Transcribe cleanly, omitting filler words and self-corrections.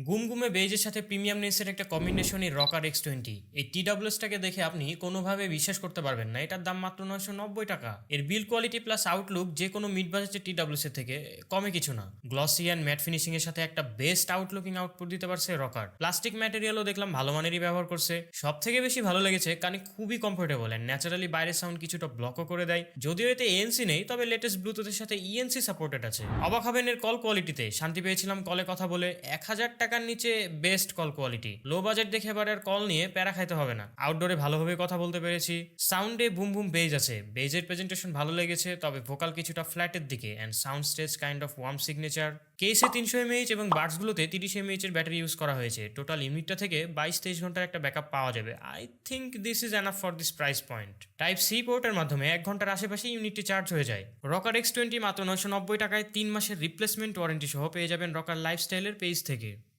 গুমগুমে বেজের সাথে প্রিমিয়ামনেসের একটা কম্বিনেশনই রকার X20। এই TWS-টাকে দেখে আপনি কোনোভাবে বিশ্বাস করতে পারবেন না এটার দাম মাত্র 990 টাকা। এর বিল্ড কোয়ালিটি প্লাস আউটলুক যে কোনো মিড বাজেটের TWS এর থেকে কমে কিছু না। গ্লসি অ্যান্ড ম্যাট ফিনিশিং এর সাথে একটা বেস্ট আউটলুকিং আউটপুট দিতে পারছে রকার। প্লাস্টিক ম্যাটেরিয়ালও দেখলাম ভালো মানেরই ব্যবহার করছে। সব থেকে বেশি ভালো লেগেছে কানে খুবই কমফোর্টেবল অ্যান্ড ন্যাচারালি বাইরের সাউন্ড কিছুটা ব্লকও করে দেয়। যদিও এতে ANC নেই, তবে লেটেস্ট ব্লুটুথের সাথে ENC সাপোর্টেড আছে। অবাক হবেন এর কল কোয়ালিটিতে। শান্তি পেয়েছিলাম কলে কথা বলে। 1000 টাকার নিচে best call quality. Low budget দেখে এবার আর কল নিয়ে প্যারা খাইতে হবে না। আউটডোরে ভালোভাবে কথা বলতে পেরেছি। সাউন্ডে বুম বুম বেজ আছে। বেজের প্রেজেন্টেশন ভালো লেগেছে, তবে ভোকাল কিছুটা ফ্ল্যাটের দিকে and sound stage kind of warm signature. কেসে 300 mAh এবং বাডসগুলোতে 30 mAh এর ব্যাটারি ইউজ করা হয়েছে। টোটাল ইউনিটটা থেকে 22-23 ঘন্টার একটা ব্যাকআপ পাওয়া যাবে। I think this is enough for this price point. Type C পোর্টের মাধ্যমে 1 ঘন্টার আশেপাশে ইউনিটটি চার্জ হয়ে যায়। রকার X20 মাত্র 990 টাকায় 3 মাসের রিপ্লেসমেন্ট ওয়ারেন্টি সহ পেয়ে যাবেন রকার লাইফস্টাইলের পেজ থেকে।